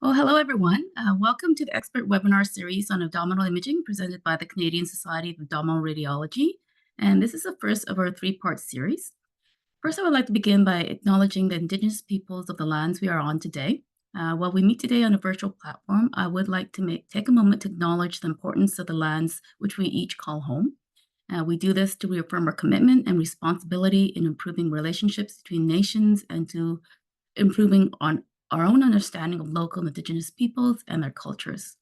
Well, hello, everyone. Welcome to the expert webinar series on abdominal imaging presented by the Canadian Society of Abdominal Radiology. And this is the first of our three-part series. First, I would like to begin by acknowledging the Indigenous peoples of the lands we are on today. While we meet today on a virtual platform, I would like to take a moment to acknowledge the importance of the lands which we each call home. We do this to reaffirm our commitment and responsibility in improving relationships between nations and to improving on our own understanding of local Indigenous peoples and their cultures.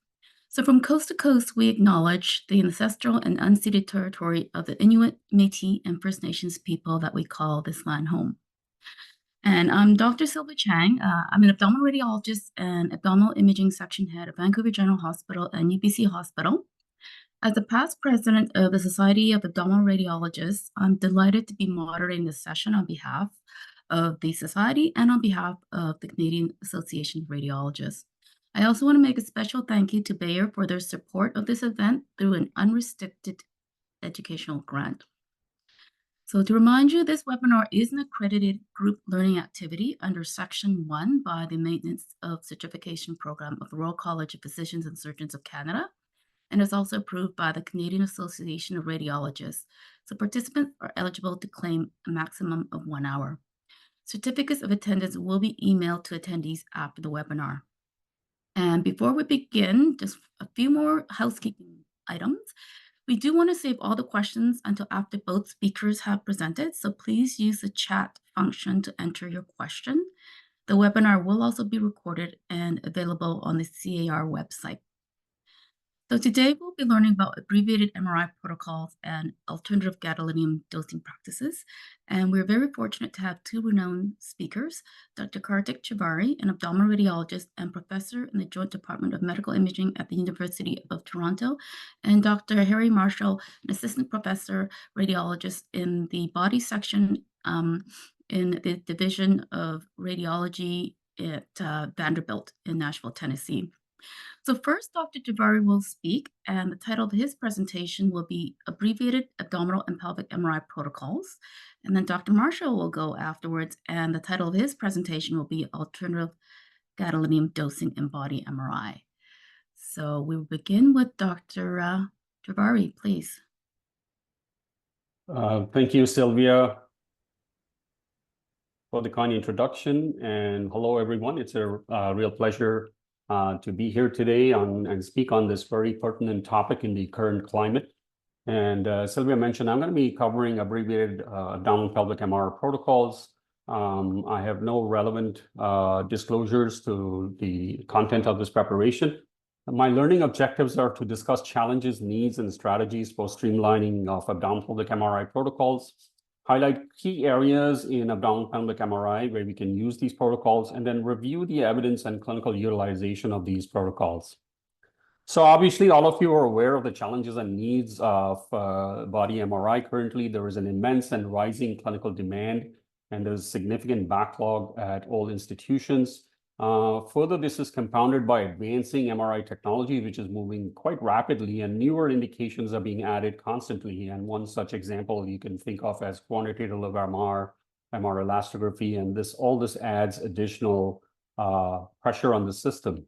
So from coast to coast, we acknowledge the ancestral and unceded territory of the Inuit, Métis, and First Nations people that we call this land home. And I'm Dr. Sylvia Chang. I'm an abdominal radiologist and abdominal imaging section head of Vancouver General Hospital and UBC Hospital. As the past president of the Society of Abdominal Radiologists, I'm delighted to be moderating this session on behalf of the Society and on behalf of the Canadian Association of Radiologists. I also want to make a special thank you to Bayer for their support of this event through an unrestricted educational grant. So to remind you, this webinar is an accredited group learning activity under Section 1 by the Maintenance of Certification Program of the Royal College of Physicians and Surgeons of Canada, and is also approved by the Canadian Association of Radiologists. So participants are eligible to claim a maximum of 1 hour. Certificates of attendance will be emailed to attendees after the webinar. And before we begin, just a few more housekeeping items. We do want to save all the questions until after both speakers have presented, so please use the chat function to enter your question. The webinar will also be recorded and available on the CSAR website. So today we'll be learning about abbreviated MRI protocols and alternative gadolinium dosing practices. And we're very fortunate to have two renowned speakers, Dr. Kartik Jhaveri, an abdominal radiologist and professor in the Joint Department of Medical Imaging at the University of Toronto, and Dr. Harry Marshall, an assistant professor radiologist in the body section in the Division of Radiology at Vanderbilt in Nashville, Tennessee. So first, Dr. Jhaveri will speak, and the title of his presentation will be Abbreviated Abdominal and Pelvic MRI Protocols. And then Dr. Marshall will go afterwards, and the title of his presentation will be Alternative Gadolinium Dosing in Body MRI. So we will begin with Dr. Jhaveri, please. Thank you, Sylvia, for the kind introduction. And hello, everyone. It's a real pleasure to be here today and speak on this very pertinent topic in the current climate. And Sylvia mentioned, I'm going to be covering abbreviated abdominal pelvic MR protocols. I have no relevant disclosures to the content of this preparation. My learning objectives are to discuss challenges, needs, and strategies for streamlining of abdominal pelvic MRI protocols, highlight key areas in abdominal pelvic MRI where we can use these protocols, and then review the evidence and clinical utilization of these protocols. So obviously, all of you are aware of the challenges and needs of body MRI. Currently, there is an immense and rising clinical demand, and there's significant backlog at all institutions. Further, this is compounded by advancing MRI technology, which is moving quite rapidly, and newer indications are being added constantly. And one such example you can think of as quantitative MR, MR elastography, and all this adds additional pressure on the system.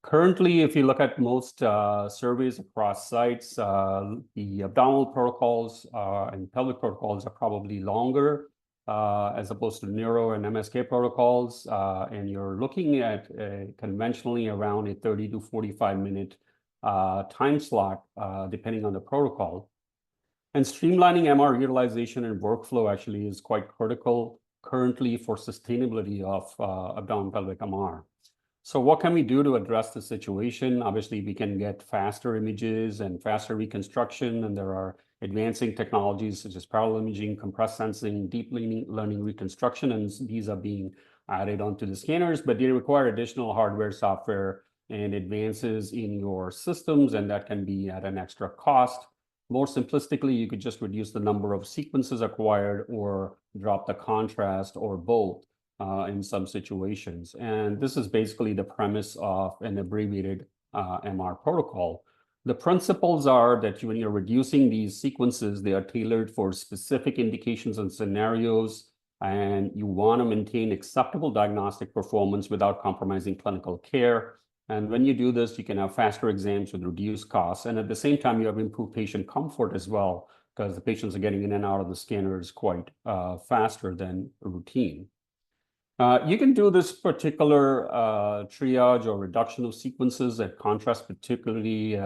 Currently, if you look at most surveys across sites, the abdominal protocols and pelvic protocols are probably longer as opposed to neuro and MSK protocols, and you're looking at conventionally around a 30 to 45 minute time slot, depending on the protocol. And streamlining MR utilization and workflow actually is quite critical currently for sustainability of abdominal pelvic MR. So what can we do to address the situation? Obviously, we can get faster images and faster reconstruction, and there are advancing technologies such as parallel imaging, compressed sensing, deep learning reconstruction, and these are being added onto the scanners, but they require additional hardware, software, and advances in your systems, and that can be at an extra cost. More simplistically, you could just reduce the number of sequences acquired or drop the contrast or both in some situations. And this is basically the premise of an abbreviated MR protocol. The principles are that when you're reducing these sequences, they are tailored for specific indications and scenarios and you want to maintain acceptable diagnostic performance without compromising clinical care. And when you do this, you can have faster exams with reduced costs. And at the same time, you have improved patient comfort as well, because the patients are getting in and out of the scanners quite faster than routine. You can do this particular triage or reduction of sequences at contrast, particularly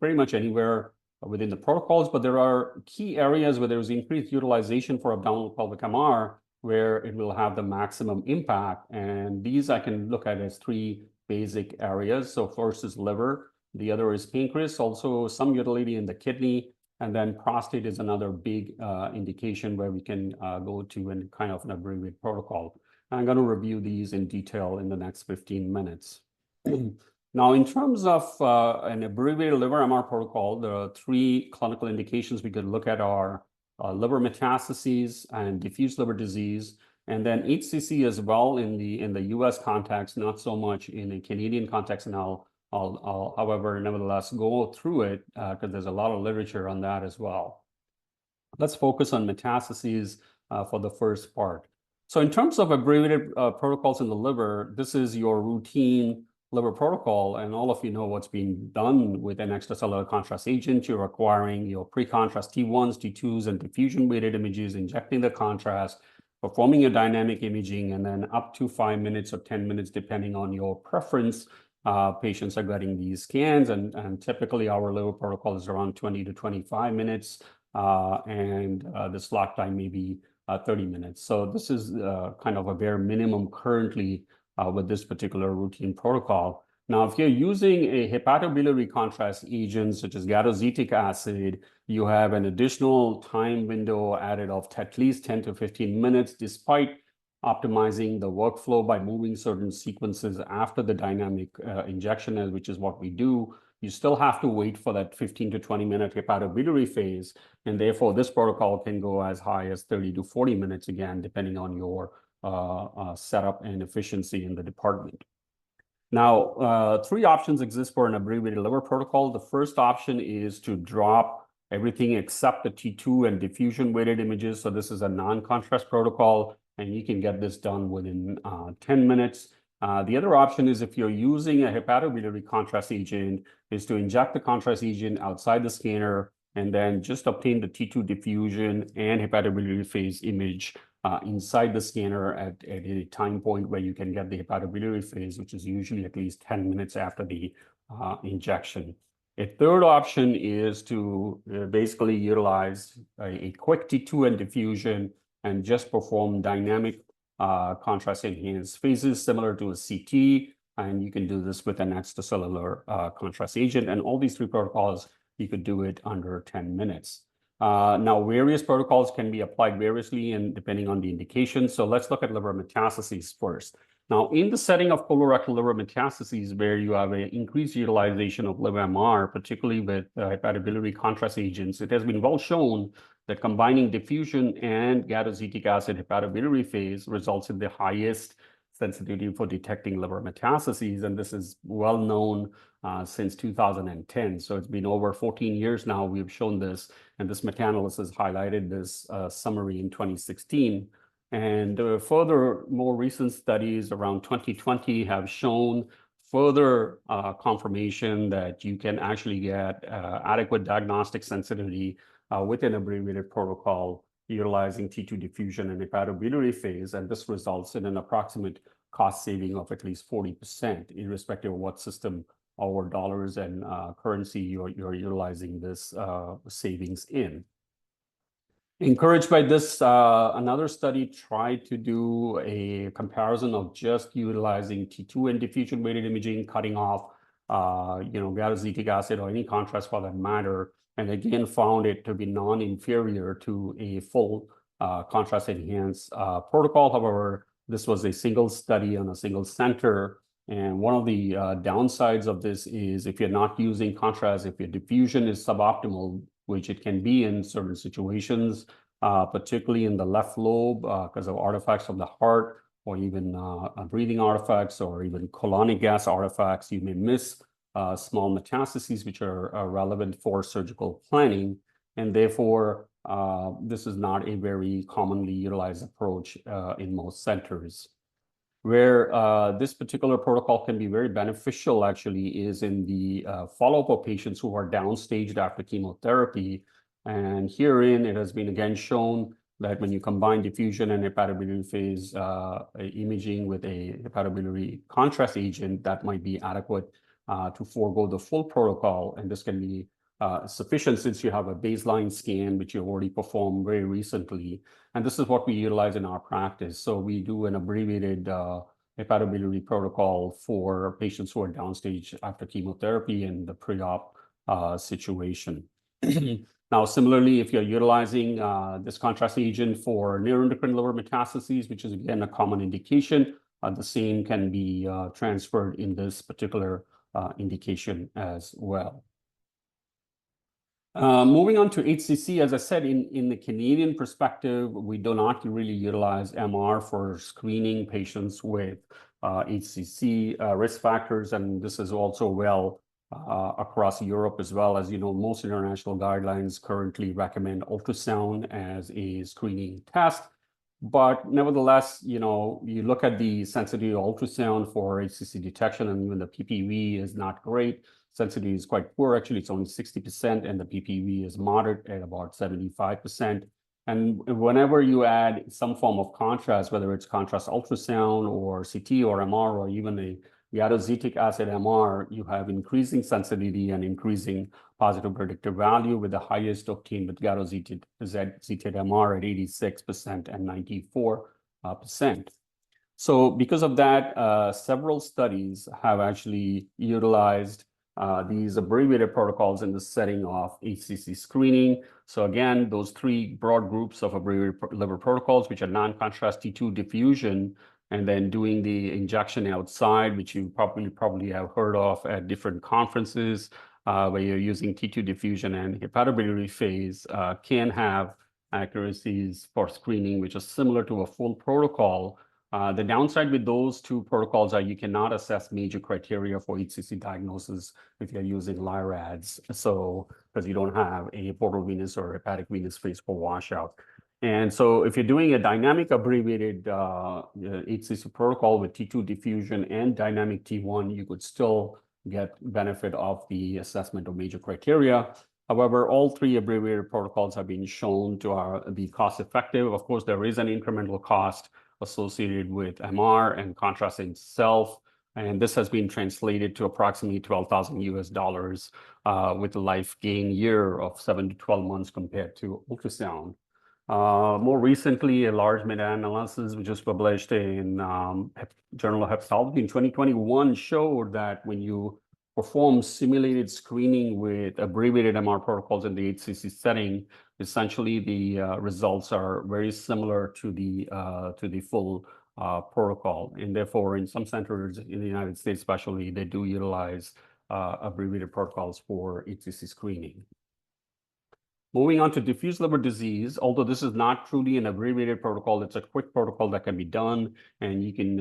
pretty much anywhere within the protocols, but there are key areas where there's increased utilization for abdominal pelvic MR where it will have the maximum impact. And these I can look at as three basic areas. So first is liver, the other is pancreas, also some utility in the kidney, and then prostate is another big indication where we can go to in kind of an abbreviated protocol. I'm going to review these in detail in the next 15 minutes. Now, in terms of an abbreviated liver MR protocol, there are three clinical indications we could look at are liver metastases and diffuse liver disease, and then HCC as well in the US context, not so much in a Canadian context. And I'll however, nevertheless, go through it because there's a lot of literature on that as well. Let's focus on metastases for the first part. So in terms of abbreviated protocols in the liver, this is your routine liver protocol, and all of you know what's being done with an extracellular contrast agent. You're acquiring your pre-contrast T1s, T2s, and diffusion-weighted images, injecting the contrast, performing your dynamic imaging, and then up to 5 minutes or 10 minutes, depending on your preference, patients are getting these scans, and typically our liver protocol is around 20 to 25 minutes, and the slot time may be 30 minutes. So this is kind of a bare minimum currently with this particular routine protocol. Now, if you're using a hepatobiliary contrast agent such as gadoxetic acid, you have an additional time window added of at least 10 to 15 minutes, despite optimizing the workflow by moving certain sequences after the dynamic injection, which is what we do. You still have to wait for that 15 to 20 minute hepatobiliary phase. And therefore, this protocol can go as high as 30 to 40 minutes, again, depending on your setup and efficiency in the department. Now, three options exist for an abbreviated liver protocol. The first option is to drop everything except the T2 and diffusion-weighted images. So this is a non-contrast protocol, and you can get this done within 10 minutes. The other option is if you're using a hepatobiliary contrast agent, is to inject the contrast agent outside the scanner and then just obtain the T2 diffusion and hepatobiliary phase image inside the scanner at a time point where you can get the hepatobiliary phase, which is usually at least 10 minutes after the injection. A third option is to basically utilize a quick T2 and diffusion and just perform dynamic contrast enhanced phases similar to a CT, and you can do this with an extracellular contrast agent. And all these three protocols, you could do it under 10 minutes. Now, various protocols can be applied variously and depending on the indication. So let's look at liver metastases first. Now, in the setting of colorectal liver metastases, where you have an increased utilization of liver MR, particularly with hepatobiliary contrast agents, it has been well shown that combining diffusion and gadoxetic acid hepatobiliary phase results in the highest sensitivity for detecting liver metastases. And this is well known since 2010. So it's been over 14 years now we've shown this, and this meta-analysis highlighted this summary in 2016. And further, more recent studies around 2020 have shown further confirmation that you can actually get adequate diagnostic sensitivity with an abbreviated protocol utilizing T2 diffusion and hepatobiliary phase, and this results in an approximate cost saving of at least 40%, irrespective of what system or dollars and currency you're utilizing this savings in. Encouraged by this, another study tried to do a comparison of just utilizing T2 and diffusion-weighted imaging, cutting off, gadoxetic acid or any contrast for that matter, and again found it to be non-inferior to a full contrast-enhanced protocol. However, this was a single study on a single center, and one of the downsides of this is if you're not using contrast, if your diffusion is suboptimal, which it can be in certain situations, particularly in the left lobe because of artifacts of the heart, or even breathing artifacts, or even colonic gas artifacts, you may miss small metastases, which are relevant for surgical planning. And therefore, this is not a very commonly utilized approach in most centers. Where this particular protocol can be very beneficial actually is in the follow-up of patients who are downstaged after chemotherapy. And herein, it has been again shown that when you combine diffusion and hepatobiliary phase imaging with a hepatobiliary contrast agent, that might be adequate to forego the full protocol. And this can be sufficient since you have a baseline scan, which you already performed very recently. And this is what we utilize in our practice. So we do an abbreviated hepatobiliary protocol for patients who are downstage after chemotherapy in the pre-op situation. Now, similarly, if you're utilizing this contrast agent for neuroendocrine liver metastases, which is again a common indication, the same can be transferred in this particular indication as well. Moving on to HCC, as I said, in the Canadian perspective, we do not really utilize MR for screening patients with HCC risk factors, and this is also well across Europe as well. As you know, most international guidelines currently recommend ultrasound as a screening test. But nevertheless, you look at the sensitivity of ultrasound for HCC detection, and even the PPV is not great. Sensitivity is quite poor. Actually, it's only 60%, and the PPV is moderate at about 75%. And whenever you add some form of contrast, whether it's contrast ultrasound or CT or MR or even a iadozetic acid MR, you have increasing sensitivity and increasing positive predictive value, with the highest obtained with gadolinium MR at 86% and 94%. So because of that, several studies have actually utilized these abbreviated protocols in the setting of HCC screening. So again, those three broad groups of abbreviated liver protocols, which are non-contrast T2 diffusion, and then doing the injection outside, which you probably have heard of at different conferences, where you're using T2 diffusion and hepatobiliary phase, can have accuracies for screening, which is similar to a full protocol. The downside with those two protocols are you cannot assess major criteria for HCC diagnosis if you're using LIRADs. So, because you don't have a portal venous or hepatic venous phase for washout. And so if you're doing a dynamic abbreviated HCC protocol with T2 diffusion and dynamic T1, you could still get benefit of the assessment of major criteria. However, all three abbreviated protocols have been shown to be cost effective. Of course, there is an incremental cost associated with MR and contrast itself. And this has been translated to approximately $12,000 with a life gain year of 7 to 12 months compared to ultrasound. More recently, a large meta-analysis, which was published in Journal of Hepatology in 2021, showed that when you perform simulated screening with abbreviated MR protocols in the HCC setting, essentially the results are very similar to the full protocol. And therefore, in some centers in the United States especially, they do utilize abbreviated protocols for HCC screening. Moving on to diffuse liver disease, although this is not truly an abbreviated protocol, it's a quick protocol that can be done, and you can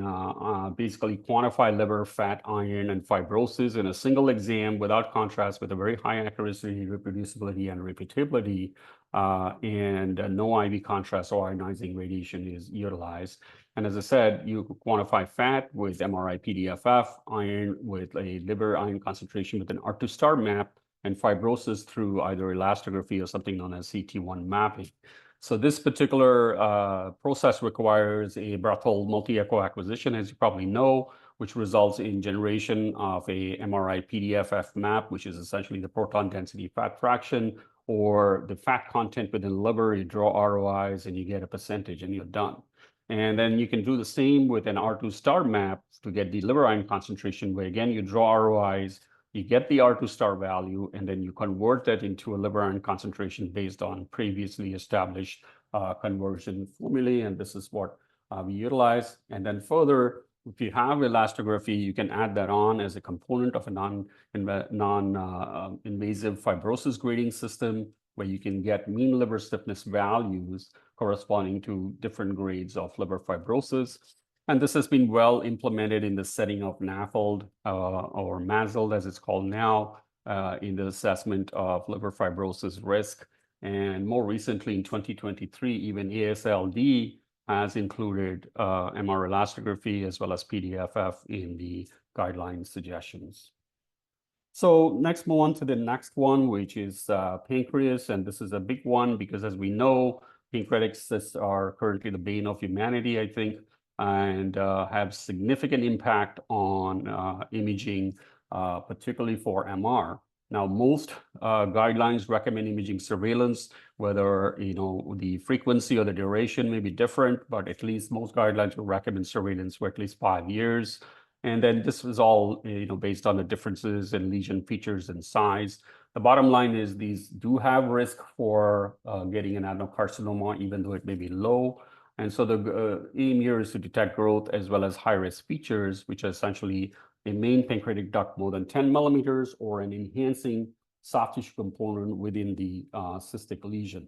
basically quantify liver fat, iron, and fibrosis in a single exam without contrast, with a very high accuracy, reproducibility, and repeatability, and no IV contrast or ionizing radiation is utilized. And as I said, you quantify fat with MRI-PDFF, iron with a liver iron concentration with an R2 star map, and fibrosis through either elastography or something known as CT1 mapping. So this particular process requires a Brathel multi-echo acquisition, as you probably know, which results in generation of a MRI-PDFF map, which is essentially the proton density fat fraction or the fat content within the liver. You draw ROIs and you get a percentage and you're done. And then you can do the same with an R2 star map to get the liver iron concentration, where again, you draw ROIs, you get the R2 star value, and then you convert that into a liver iron concentration based on previously established conversion formulae. And this is what we utilize. And then further, if you have elastography, you can add that on as a component of a non-invasive fibrosis grading system, where you can get mean liver stiffness values corresponding to different grades of liver fibrosis. And this has been well implemented in the setting of NAFLD or MASLD, as it's called now, in the assessment of liver fibrosis risk. And more recently in 2023, even ASLD has included MR elastography as well as PDFF in the guideline suggestions. So next, move on to the next one, which is pancreas. And this is a big one because, as we know, pancreatic cysts are currently the bane of humanity, I think, and have significant impact on imaging, particularly for MR. Now, most guidelines recommend imaging surveillance, whether the frequency or the duration may be different, but at least most guidelines will recommend surveillance for at least 5 years. And then this was all based on the differences in lesion features and size. The bottom line is these do have risk for getting an adenocarcinoma, even though it may be low. And so the aim here is to detect growth as well as high-risk features, which are essentially a main pancreatic duct more than 10 millimeters or an enhancing soft tissue component within the cystic lesion.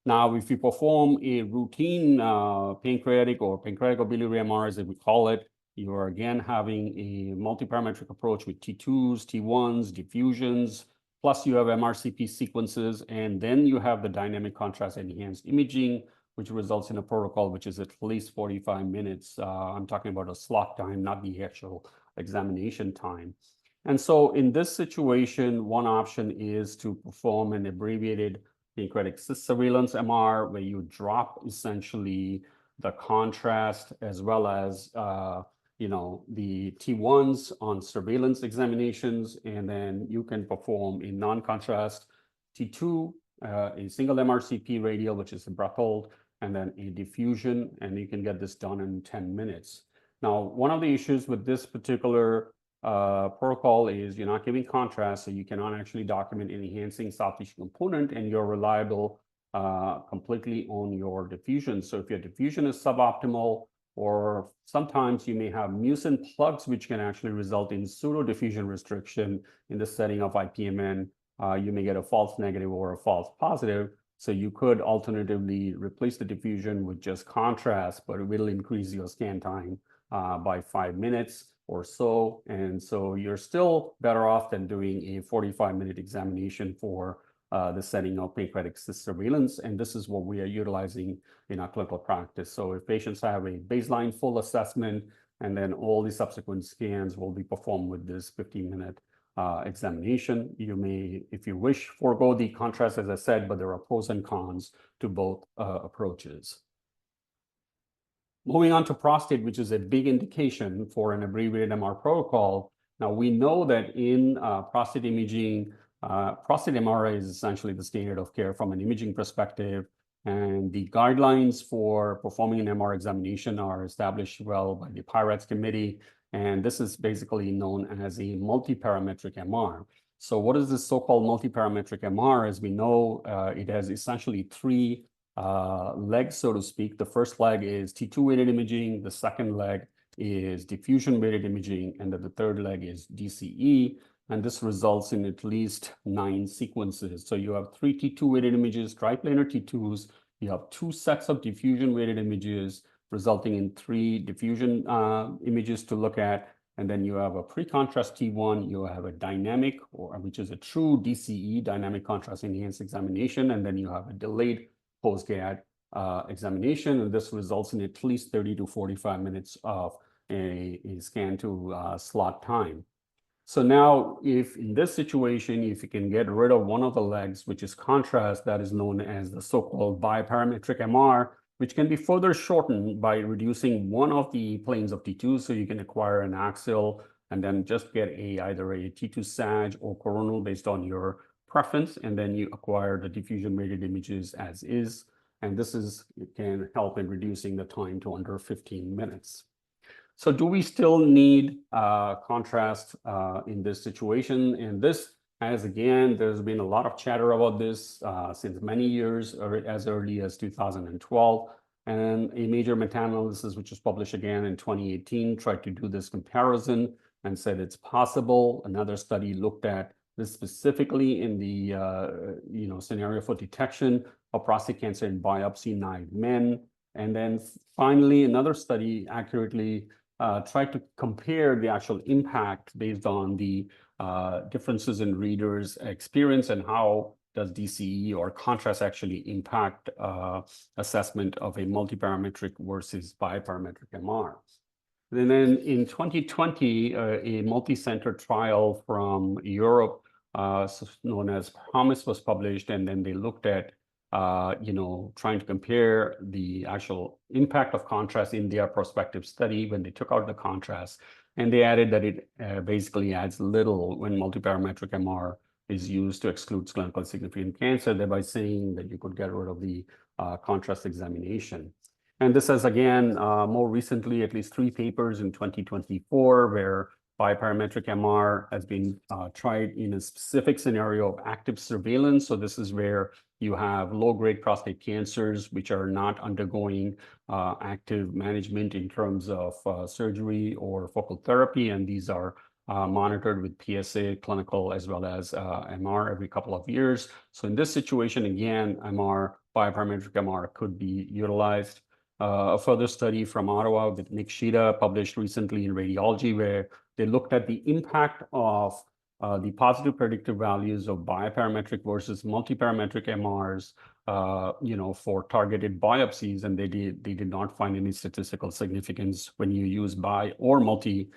Now, if you perform a routine pancreatic or pancreaticobiliary MR, as we call it, you are again having a multiparametric approach with T2s, T1s, diffusions, plus you have MRCP sequences, and then you have the dynamic contrast enhanced imaging, which results in a protocol which is at least 45 minutes. I'm talking about a slot time, not the actual examination time. And so in this situation, one option is to perform an abbreviated pancreatic cyst surveillance MR, where you drop essentially the contrast as well as the T1s on surveillance examinations, and then you can perform a non-contrast T2, a single MRCP radial, which is a breath hold, and then a diffusion, and you can get this done in 10 minutes. Now, one of the issues with this particular protocol is you're not giving contrast, so you cannot actually document an enhancing soft tissue component, and you're reliable completely on your diffusion. So if your diffusion is suboptimal, or sometimes you may have mucin plugs, which can actually result in pseudo diffusion restriction in the setting of IPMN. You may get a false negative or a false positive. So you could alternatively replace the diffusion with just contrast, but it will increase your scan time by 5 minutes or so. And so you're still better off than doing a 45-minute examination for the setting of pancreatic cyst surveillance. And this is what we are utilizing in our clinical practice. So if patients have a baseline full assessment, and then all the subsequent scans will be performed with this 15-minute examination. You may, if you wish, forego the contrast, as I said, but there are pros and cons to both approaches. Moving on to prostate, which is a big indication for an abbreviated MR protocol. Now, we know that in prostate imaging, prostate MRI is essentially the standard of care from an imaging perspective, and the guidelines for performing an MR examination are established well by the PIRATS committee, and this is basically known as a multiparametric MR. So what is this so-called multiparametric MR? As we know, it has essentially 3 legs, so to speak. The first leg is T2 weighted imaging, the second leg is diffusion weighted imaging, and then the third leg is DCE. And this results in at least 9 sequences. So you have 3 T2 weighted images, triplanar T2s. You have 2 sets of diffusion weighted images, resulting in 3 diffusion images to look at. And then you have a pre-contrast T1, you have a dynamic, which is a true DCE, dynamic contrast enhanced examination. And then you have a delayed post-GAD examination. And this results in at least 30 to 45 minutes of a scan to slot time. So now, if in this situation, if you can get rid of one of the legs, which is contrast, that is known as the so-called biparametric MR, which can be further shortened by reducing one of the planes of T2. So you can acquire an axial and then just get either a T2 sag or coronal based on your preference. And then you acquire the diffusion weighted images as is. And this can help in reducing the time to under 15 minutes. So do we still need contrast in this situation? And this, as again, there's been a lot of chatter about this since many years, or as early as 2012. And a major meta-analysis, which was published again in 2018, tried to do this comparison and said it's possible. Another study looked at this specifically in the scenario for detection of prostate cancer in biopsy-naive men. And then finally, another study accurately tried to compare the actual impact based on the differences in readers' experience and how does DCE or contrast actually impact assessment of a multiparametric versus biparametric MR. And then in 2020, a multi-center trial from Europe, known as PROMISE, was published, and then they looked at trying to compare the actual impact of contrast in their prospective study when they took out the contrast. And they added that it basically adds little when multiparametric MR is used to exclude clinically significant cancer, thereby saying that you could get rid of the contrast examination. And this has, again, more recently, at least 3 papers in 2024, where biparametric MR has been tried in a specific scenario of active surveillance. So this is where you have low-grade prostate cancers, which are not undergoing active management in terms of surgery or focal therapy. And these are monitored with PSA, clinical, as well as MR every couple of years. So in this situation, again, biparametric MR could be utilized. A further study from Ottawa with Nick Shida, published recently in Radiology, where they looked at the impact of the positive predictive values of biparametric versus multiparametric MRs, for targeted biopsies, and they did not find any statistical significance when you use bi or multi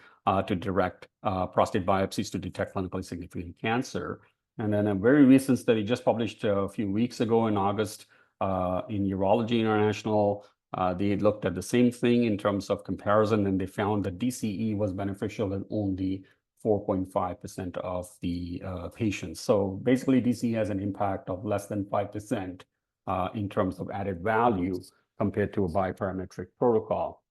to direct prostate biopsies to detect clinically significant cancer. And then a very recent study just published a few weeks ago in August in Urology International. They looked at the same thing in terms of comparison, and they found that DCE was beneficial in only 4.5% of the patients. So basically, DCE has an impact of less than 5% in terms of added value compared to a biparametric protocol.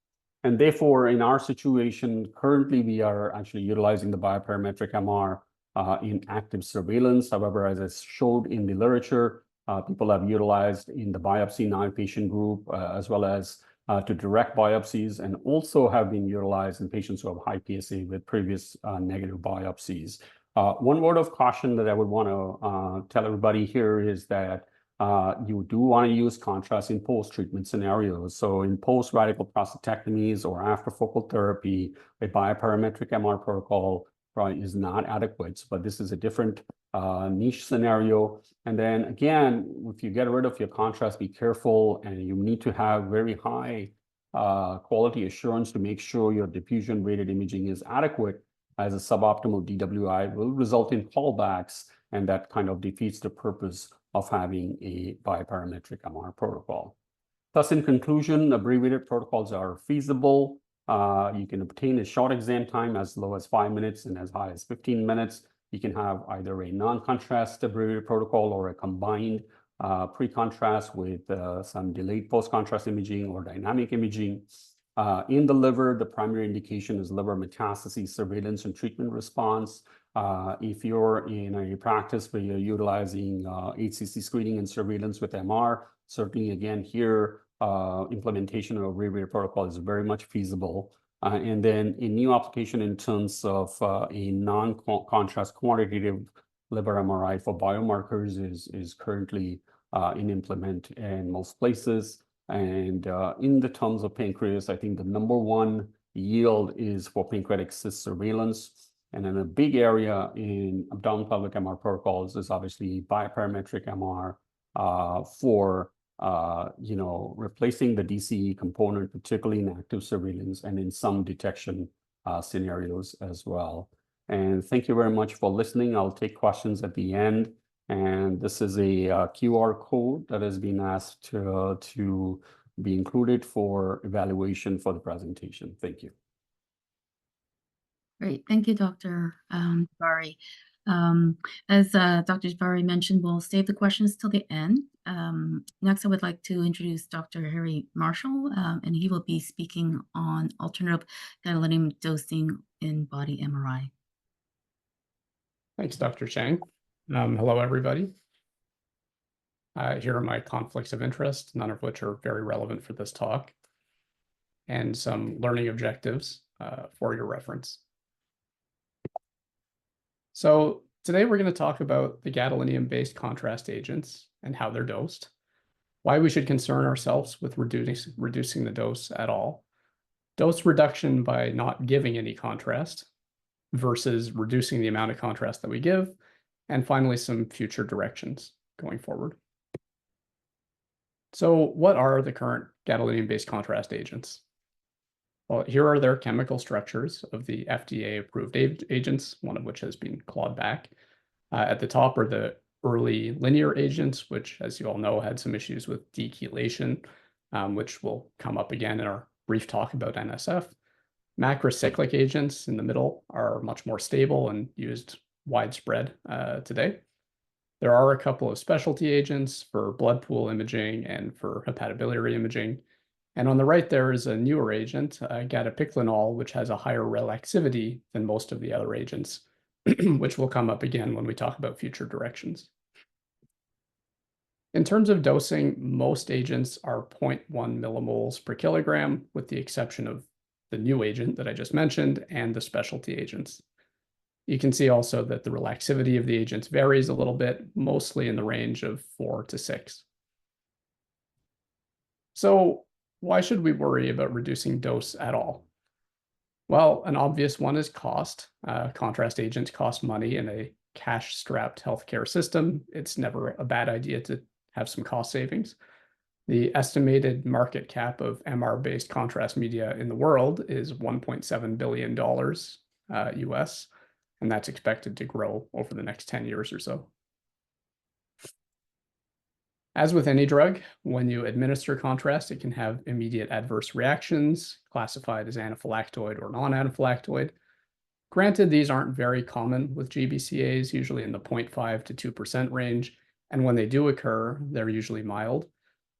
And therefore, in our situation, currently, we are actually utilizing the biparametric MR in active surveillance. However, as I showed in the literature, people have utilized in the biopsy non-patient group, as well as to direct biopsies, and also have been utilized in patients who have high PSA with previous negative biopsies. One word of caution that I would want to tell everybody here is that you do want to use contrast in post-treatment scenarios. So in post-radical prostatectomies or after focal therapy, a biparametric MR protocol probably is not adequate, but this is a different niche scenario. And then again, if you get rid of your contrast, be careful, and you need to have very high quality assurance to make sure your diffusion weighted imaging is adequate, as a suboptimal DWI will result in callbacks, and that kind of defeats the purpose of having a biparametric MR protocol. Thus, in conclusion, abbreviated protocols are feasible. You can obtain a short exam time as low as 5 minutes and as high as 15 minutes. You can have either a non-contrast abbreviated protocol or a combined pre-contrast with some delayed post-contrast imaging or dynamic imaging. In the liver, the primary indication is liver metastases surveillance and treatment response. If you're in a practice where you're utilizing HCC screening and surveillance with MR, certainly again here, implementation of abbreviated protocol is very much feasible. And then a new application in terms of a non-contrast quantitative liver MRI for biomarkers is currently in implement in most places. And in the terms of pancreas, I think the #1 yield is for pancreatic cyst surveillance. And then a big area in abdominal pelvic MR protocols is obviously biparametric MR for replacing the DCE component, particularly in active surveillance and in some detection scenarios as well. And thank you very much for listening. I'll take questions at the end. And this is a QR code that has been asked to be included for evaluation for the presentation. Thank you. Great. Thank you, Dr. Jhaveri. As Dr. Jhaveri mentioned, we'll save the questions till the end. Next, I would like to introduce Dr. Harry Marshall, and he will be speaking on alternative gadolinium dosing in body MRI. Thanks, Dr. Chang. Hello, everybody. Here are my conflicts of interest, none of which are very relevant for this talk, and some learning objectives for your reference. So today we're going to talk about the gadolinium-based contrast agents and how they're dosed, why we should concern ourselves with reducing the dose at all, dose reduction by not giving any contrast versus reducing the amount of contrast that we give, and finally some future directions. going forward. So what are the current gadolinium-based contrast agents? Well, here are their chemical structures of the FDA-approved agents, one of which has been clawed back. At the top are the early linear agents, which, as you all know, had some issues with dechelation, which will come up again in our brief talk about NSF. Macrocyclic agents in the middle are much more stable and used widespread today. There are a couple of specialty agents for blood pool imaging and for hepatobiliary imaging. And on the right, there is a newer agent, gadopiclinol, which has a higher relaxivity than most of the other agents, which will come up again when we talk about future directions. In terms of dosing, most agents are 0.1 millimoles per kilogram, with the exception of the new agent that I just mentioned and the specialty agents. You can see also that the relaxivity of the agents varies a little bit, mostly in the range of 4 to 6. So why should we worry about reducing dose at all? Well, an obvious one is cost. Contrast agents cost money in a cash-strapped healthcare system. It's never a bad idea to have some cost savings. The estimated market cap of MR-based contrast media in the world is $1.7 billion US, and that's expected to grow over the next 10 years or so. As with any drug, when you administer contrast, it can have immediate adverse reactions, classified as anaphylactoid or non-anaphylactoid. Granted, these aren't very common with GBCAs, usually in the 0.5 to 2% range, and when they do occur, they're usually mild,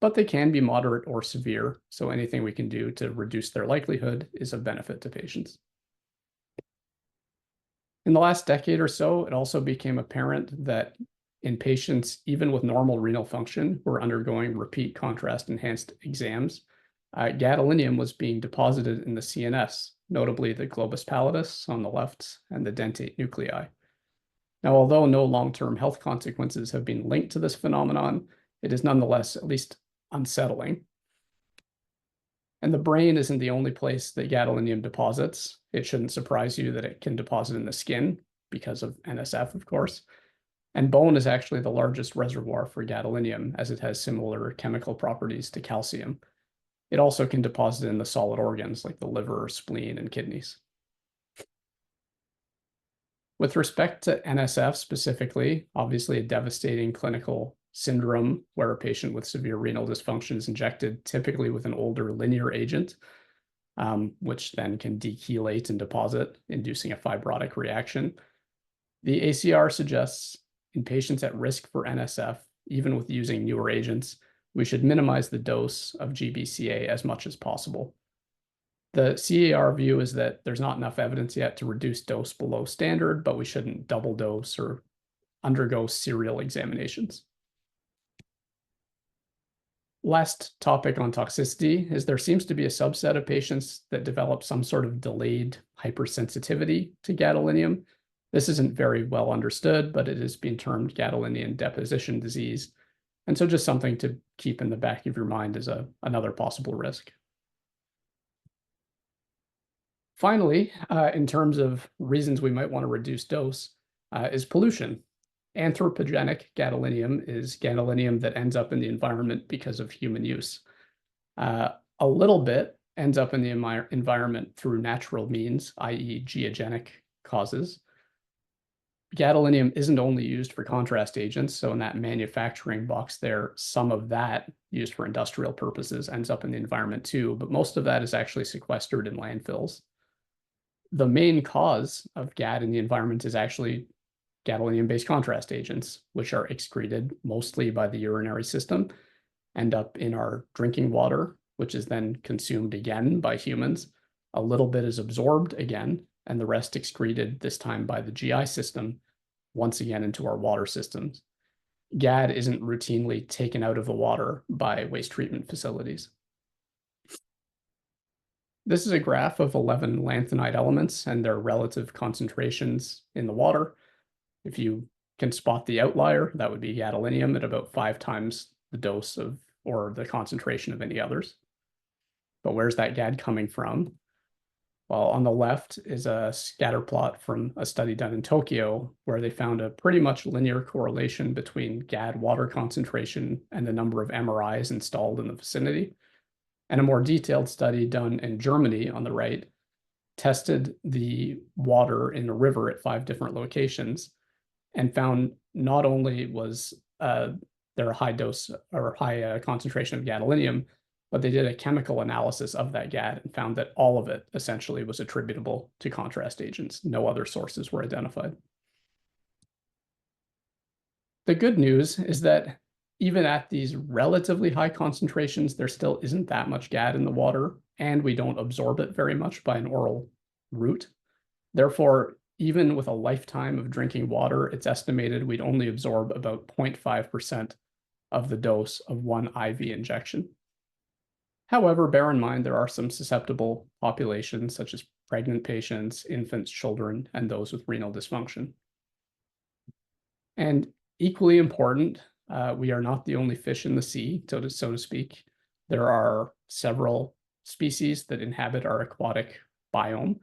but they can be moderate or severe, so anything we can do to reduce their likelihood is of benefit to patients. In the last decade or so, it also became apparent that in patients, even with normal renal function, who are undergoing repeat contrast-enhanced exams, gadolinium was being deposited in the CNS, notably the globus pallidus on the left and the dentate nuclei. Now, although no long-term health consequences have been linked to this phenomenon, it is nonetheless at least unsettling. And the brain isn't the only place that gadolinium deposits. It shouldn't surprise you that it can deposit in the skin because of NSF, of course. And bone is actually the largest reservoir for gadolinium, as it has similar chemical properties to calcium. It also can deposit in the solid organs like the liver, spleen, and kidneys. With respect to NSF specifically, obviously a devastating clinical syndrome where a patient with severe renal dysfunction is injected typically with an older linear agent, which then can dechelate and deposit, inducing a fibrotic reaction. The ACR suggests in patients at risk for NSF, even with using newer agents, we should minimize the dose of GBCA as much as possible. The CAR view is that there's not enough evidence yet to reduce dose below standard, but we shouldn't double dose or undergo serial examinations. Last topic on toxicity is there seems to be a subset of patients that develop some sort of delayed hypersensitivity to gadolinium. This isn't very well understood, but it has been termed gadolinium deposition disease. And so just something to keep in the back of your mind as another possible risk. Finally, in terms of reasons we might want to reduce dose, is pollution. Anthropogenic gadolinium is gadolinium that ends up in the environment because of human use. A little bit ends up in the environment through natural means, i.e. geogenic causes. Gadolinium isn't only used for contrast agents, so in that manufacturing box there, some of that used for industrial purposes ends up in the environment too, but most of that is actually sequestered in landfills. The main cause of GAD in the environment is actually gadolinium-based contrast agents, which are excreted mostly by the urinary system, end up in our drinking water, which is then consumed again by humans. A little bit is absorbed again, and the rest excreted, this time by the GI system, once again into our water systems. GAD isn't routinely taken out of the water by waste treatment facilities. This is a graph of 11 lanthanide elements and their relative concentrations in the water. If you can spot the outlier, that would be gadolinium at about 5 times the dose of, or the concentration of any others. But where's that GAD coming from? while on the left is a scatter plot from a study done in Tokyo, where they found a pretty much linear correlation between GAD water concentration and the number of MRIs installed in the vicinity. And a more detailed study done in Germany on the right tested the water in a river at 5 different locations and found not only was there a high dose or high concentration of gadolinium, but they did a chemical analysis of that GAD and found that all of it essentially was attributable to contrast agents. No other sources were identified. The good news is that even at these relatively high concentrations, there still isn't that much GAD in the water, and we don't absorb it very much by an oral route. Therefore, even with a lifetime of drinking water, it's estimated we'd only absorb about 0.5% of the dose of one IV injection. However, bear in mind there are some susceptible populations, such as pregnant patients, infants, children, and those with renal dysfunction. And equally important, we are not the only fish in the sea, so to speak. There are several species that inhabit our aquatic biome,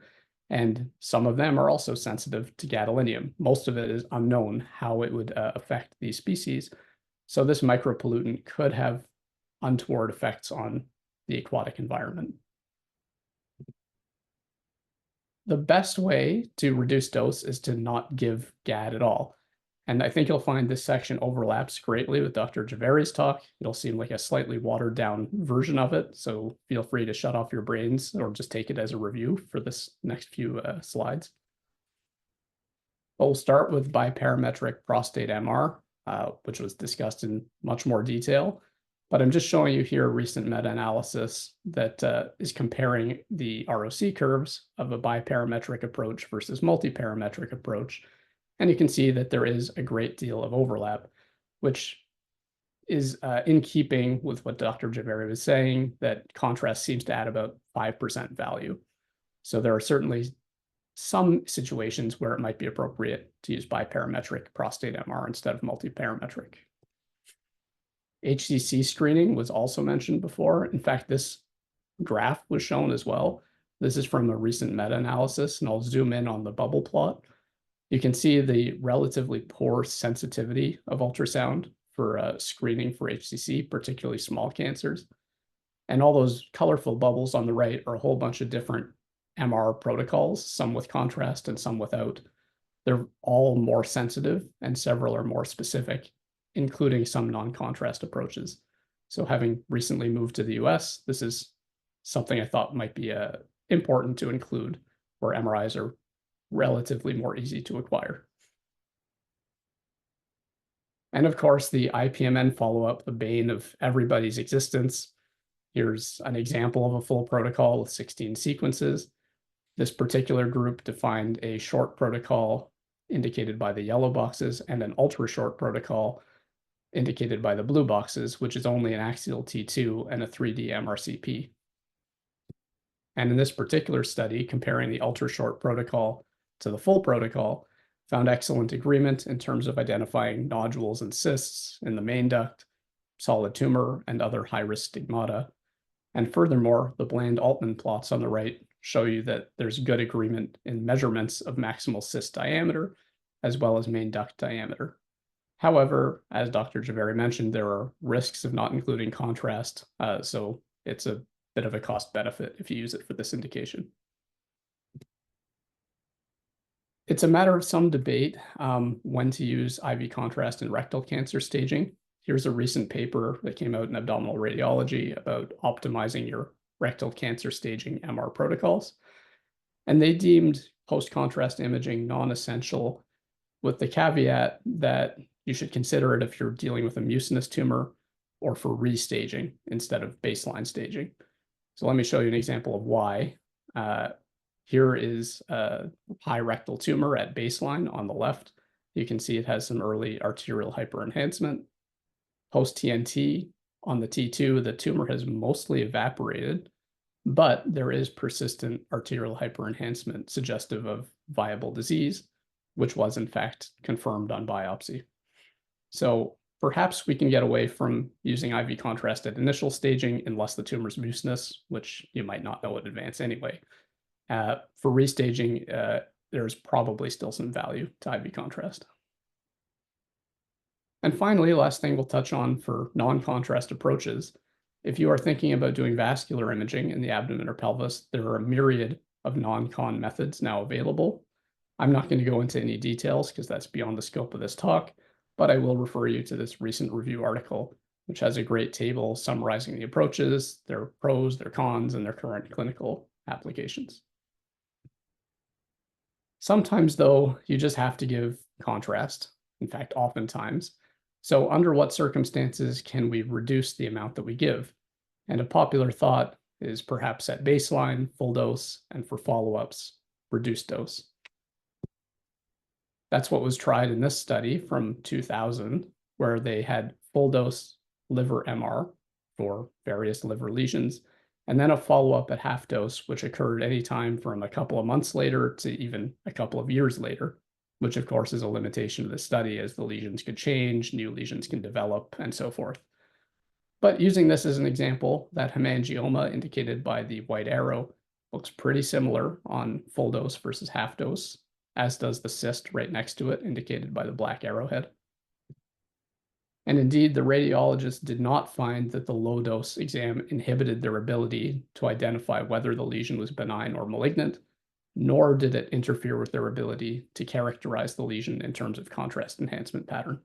and some of them are also sensitive to gadolinium. Most of it is unknown how it would affect these species. So this micropollutant could have untoward effects on the aquatic environment. The best way to reduce dose is to not give GAD at all. And I think you'll find this section overlaps greatly with Dr. Jhaveri's talk. It'll seem like a slightly watered down version of it, so feel free to shut off your brains or just take it as a review for this next few slides. But we'll start with biparametric prostate MR, which was discussed in much more detail. But I'm just showing you here a recent meta-analysis that is comparing the ROC curves of a biparametric approach versus multiparametric approach. And you can see that there is a great deal of overlap, which is in keeping with what Dr. Jhaveri was saying, that contrast seems to add about 5% value. So there are certainly some situations where it might be appropriate to use biparametric prostate MR instead of multiparametric. HCC screening was also mentioned before. In fact, this graph was shown as well. This is from a recent meta-analysis, and I'll zoom in on the bubble plot. You can see the relatively poor sensitivity of ultrasound for screening for HCC, particularly small cancers. And all those colorful bubbles on the right are a whole bunch of different MR protocols, some with contrast and some without. They're all more sensitive and several are more specific, including some non-contrast approaches. So having recently moved to the US, this is something I thought might be important to include, where MRIs are relatively more easy to acquire. And of course, the IPMN follow-up, the bane of everybody's existence. Here's an example of a full protocol with 16 sequences. This particular group defined a short protocol indicated by the yellow boxes and an ultra-short protocol indicated by the blue boxes, which is only an axial T2 and a 3D MRCP. And in this particular study, comparing the ultra-short protocol to the full protocol, found excellent agreement in terms of identifying nodules and cysts in the main duct, solid tumor, and other high-risk stigmata. And furthermore, the bland Altman plots on the right show you that there's good agreement in measurements of maximal cyst diameter, as well as main duct diameter. However, as Dr. Jhaveri mentioned, there are risks of not including contrast, so it's a bit of a cost benefit if you use it for this indication. It's a matter of some debate when to use IV contrast in rectal cancer staging. Here's a recent paper that came out in Abdominal Radiology about optimizing your rectal cancer staging MR protocols. And they deemed post-contrast imaging non-essential, with the caveat that you should consider it if you're dealing with a mucinous tumor or for restaging instead of baseline staging. So let me show you an example of why. Here is a high rectal tumor at baseline on the left. You can see it has some early arterial hyperenhancement. Post-TNT on the T2, the tumor has mostly evaporated, but there is persistent arterial hyperenhancement suggestive of viable disease, which was in fact confirmed on biopsy. So perhaps we can get away from using IV contrast at initial staging unless the tumor's mucinous, which you might not know in advance anyway. For restaging, there's probably still some value to IV contrast. And finally, last thing we'll touch on for non-contrast approaches, if you are thinking about doing vascular imaging in the abdomen or pelvis, there are a myriad of non-con methods now available. I'm not going to go into any details because that's beyond the scope of this talk, but I will refer you to this recent review article, which has a great table summarizing the approaches, their pros, their cons, and their current clinical applications. Sometimes, though, you just have to give contrast. In fact, oftentimes. So under what circumstances can we reduce the amount that we give? And a popular thought is perhaps at baseline, full dose, and for follow-ups, reduced dose. That's what was tried in this study from 2000, where they had full dose liver MR for various liver lesions, and then a follow-up at half dose, which occurred anytime from a couple of months later to even a couple of years later, which of course is a limitation of the study as the lesions could change, new lesions can develop, and so forth. But using this as an example, that hemangioma indicated by the white arrow looks pretty similar on full dose versus half dose, as does the cyst right next to it, indicated by the black arrowhead. And indeed, the radiologists did not find that the low dose exam inhibited their ability to identify whether the lesion was benign or malignant, nor did it interfere with their ability to characterize the lesion in terms of contrast enhancement pattern.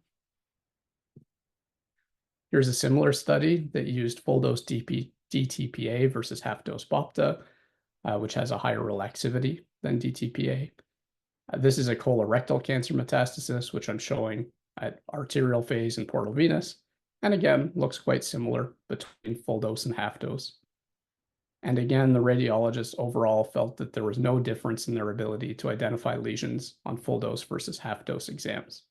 Here's a similar study that used full dose DTPA versus half dose BOPTA, which has a higher relaxivity than DTPA. This is a colorectal cancer metastasis, which I'm showing at arterial phase and portal venous, and again, looks quite similar between full dose and half dose. And again, the radiologists overall felt that there was no difference in their ability to identify lesions on full dose versus half dose exams.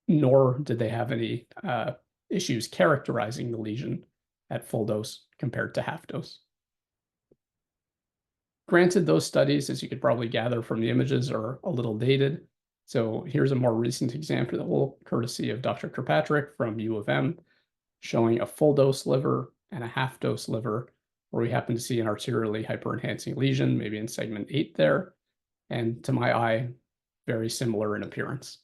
Nor did they have any issues characterizing the lesion at full dose compared to half dose. Granted, those studies, as you could probably gather from the images, are a little dated. So here's a more recent example, courtesy of Dr. Kirkpatrick from U of M, showing a full dose liver and a half dose liver, where we happen to see an arterially hyperenhancing lesion, maybe in segment 8 there, and to my eye, very similar in appearance.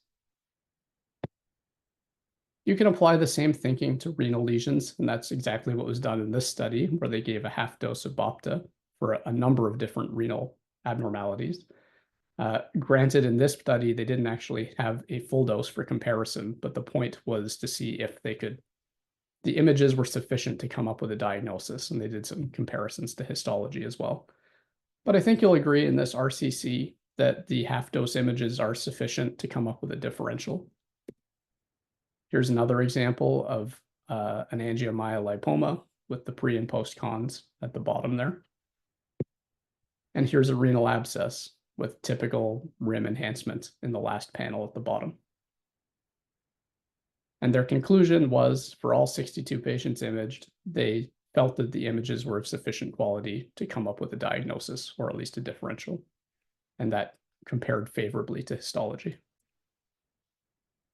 You can apply the same thinking to renal lesions, and that's exactly what was done in this study, where they gave a half dose of BOPTA for a number of different renal abnormalities. Granted, in this study, they didn't actually have a full dose for comparison, but the point was to see if they could, the images were sufficient to come up with a diagnosis, and they did some comparisons to histology as well. But I think you'll agree in this RCC that the half dose images are sufficient to come up with a differential. Here's another example of an angiomyolipoma with the pre and post cons at the bottom there. And here's a renal abscess with typical rim enhancement in the last panel at the bottom. And their conclusion was, for all 62 patients imaged, they felt that the images were of sufficient quality to come up with a diagnosis, or at least a differential, and that compared favorably to histology.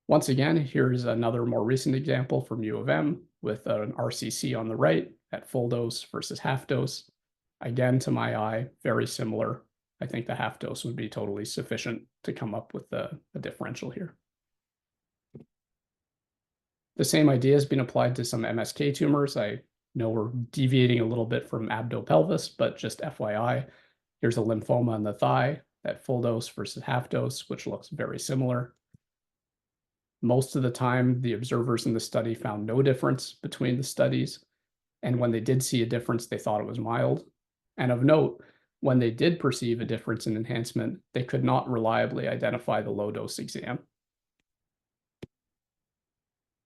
Once again, here's another more recent example from U of M with an RCC on the right at full dose versus half dose. Again, to my eye, very similar. I think the half dose would be totally sufficient to come up with a differential here. The same idea has been applied to some MSK tumors. I know we're deviating a little bit from abdo-pelvis, but just FYI, here's a lymphoma in the thigh at full dose versus half dose, which looks very similar. Most of the time, the observers in the study found no difference between the studies. And when they did see a difference, they thought it was mild. And of note, when they did perceive a difference in enhancement, they could not reliably identify the low dose exam.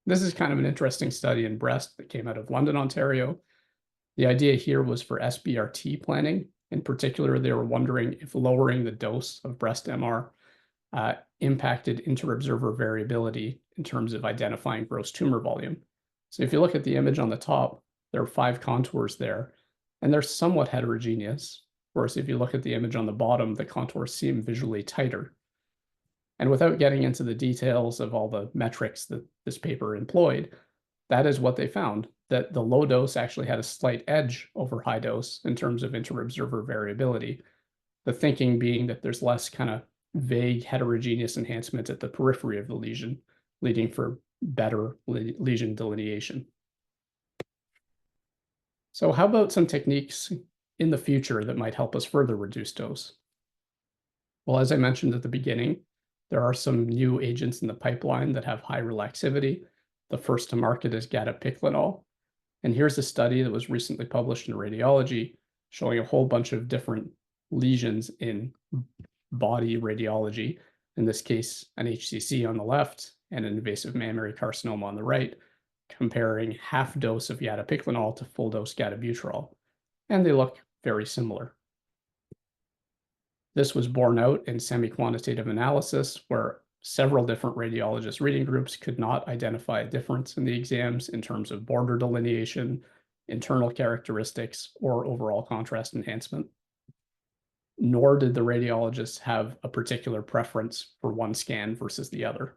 This is kind of an interesting study in breast that came out of London, Ontario. The idea here was for SBRT planning. In particular, they were wondering if lowering the dose of breast MR impacted inter-observer variability in terms of identifying gross tumor volume. So if you look at the image on the top, there are 5 contours there, and they're somewhat heterogeneous. Whereas if you look at the image on the bottom, the contours seem visually tighter. And without getting into the details of all the metrics that this paper employed, that is what they found. that the low dose actually had a slight edge over high dose in terms of inter-observer variability. The thinking being that there's less kind of vague heterogeneous enhancement at the periphery of the lesion, leading for better lesion delineation. So how about some techniques in the future that might help us further reduce dose? Well, as I mentioned at the beginning, there are some new agents in the pipeline that have high relaxivity. The first to market is gadolinium. And here's a study that was recently published in Radiology showing a whole bunch of different lesions in body radiology, in this case, an HCC on the left and an invasive mammary carcinoma on the right, comparing half dose of gadolinium to full dose gadobuterol, and they look very similar. This was borne out in semi-quantitative analysis where several different radiologist reading groups could not identify a difference in the exams in terms of border delineation, internal characteristics, or overall contrast enhancement. Nor did the radiologists have a particular preference for one scan versus the other.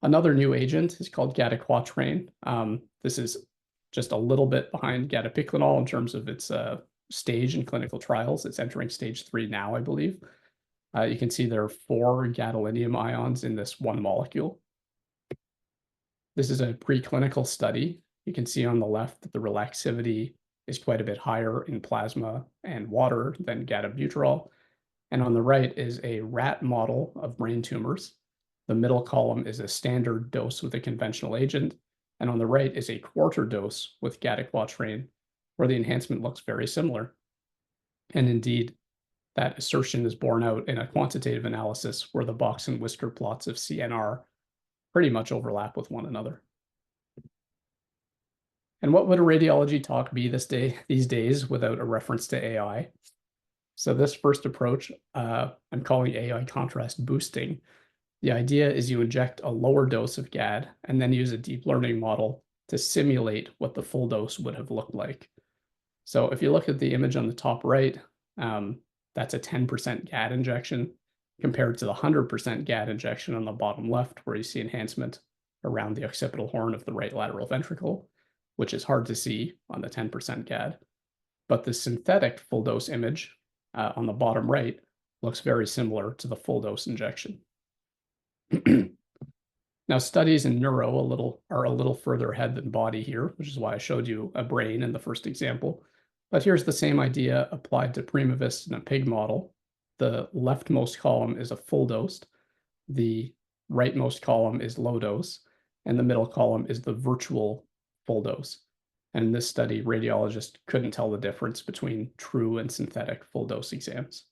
Another new agent is called gadoquatrane. This is just a little bit behind gadolinium in terms of its stage in clinical trials. It's entering stage 3 now, I believe. You can see there are 4 gadolinium ions in this one molecule. This is a preclinical study. You can see on the left that the relaxivity is quite a bit higher in plasma and water than gadobuterol. And on the right is a rat model of brain tumors. The middle column is a standard dose with a conventional agent. And on the right is a quarter dose with gadoquatrane, where the enhancement looks very similar. And indeed, that assertion is borne out in a quantitative analysis where the box and whisker plots of CNR pretty much overlap with one another. And what would a radiology talk be these days without a reference to AI? So this first approach, I'm calling AI contrast boosting. The idea is you inject a lower dose of GAD and then use a deep learning model to simulate what the full dose would have looked like. So if you look at the image on the top right, that's a 10% GAD injection compared to the 100% GAD injection on the bottom left, where you see enhancement around the occipital horn of the right lateral ventricle, which is hard to see on the 10% GAD. But the synthetic full dose image on the bottom right looks very similar to the full dose injection. Now, studies in neuro are a little further ahead than body here, which is why I showed you a brain in the first example. But here's the same idea applied to Primavist in a pig model. The leftmost column is a full dose, the rightmost column is low dose, and the middle column is the virtual full dose. And in this study, radiologists couldn't tell the difference between true and synthetic full dose exams.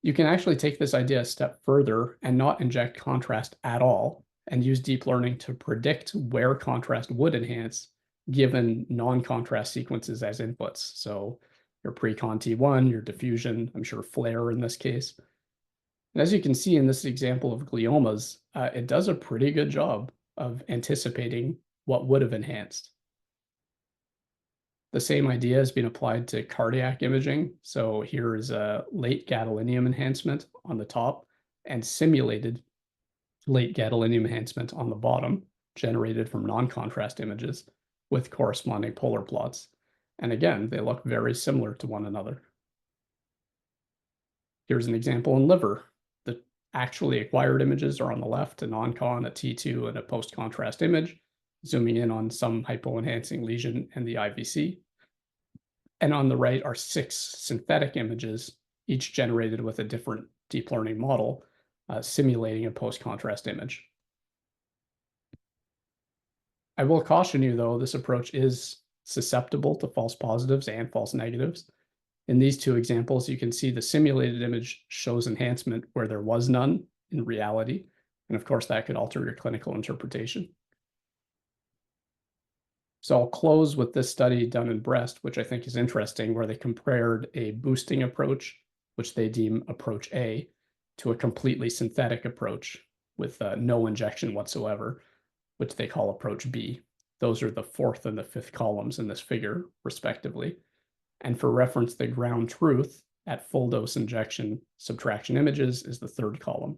You can actually take this idea a step further and not inject contrast at all and use deep learning to predict where contrast would enhance given non-contrast sequences as inputs. So your pre-con T1, your diffusion, I'm sure flare in this case. And as you can see in this example of gliomas, it does a pretty good job of anticipating what would have enhanced. The same idea has been applied to cardiac imaging. So here is a late gadolinium enhancement on the top and simulated late gadolinium enhancement on the bottom, generated from non-contrast images with corresponding polar plots. And again, they look very similar to one another. Here's an example in liver. The actually acquired images are on the left, a non-con, a T2, and a post-contrast image, zooming in on some hypoenhancing lesion and the IVC. And on the right are 6 synthetic images, each generated with a different deep learning model, simulating a post-contrast image. I will caution you, though, this approach is susceptible to false positives and false negatives. In these 2 examples, you can see the simulated image shows enhancement where there was none in reality. And of course, that could alter your clinical interpretation. So I'll close with this study done in breast, which I think is interesting, where they compared a boosting approach, which they deem approach A, to a completely synthetic approach with no injection whatsoever, which they call approach B. Those are the 4th and the 5th columns in this figure, respectively. And for reference, the ground truth at full dose injection subtraction images is the 3rd column.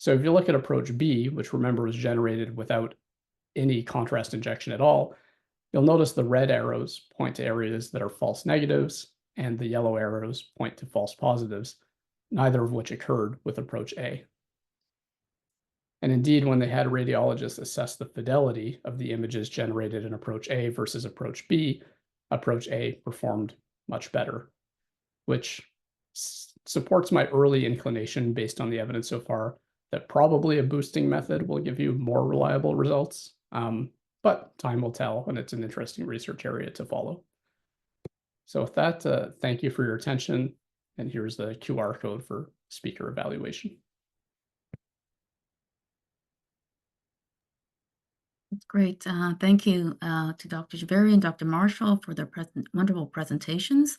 So if you look at approach B, which remember was generated without any contrast injection at all, you'll notice the red arrows point to areas that are false negatives and the yellow arrows point to false positives, neither of which occurred with approach A. And indeed, when they had radiologists assess the fidelity of the images generated in approach A versus approach B, approach A performed much better, which supports my early inclination based on the evidence so far that probably a boosting method will give you more reliable results. But time will tell, and it's an interesting research area to follow. So with that, thank you for your attention. And here's the QR code for speaker evaluation. That's great. Thank you to Dr. Jhaveri and Dr. Marshall for their wonderful presentations.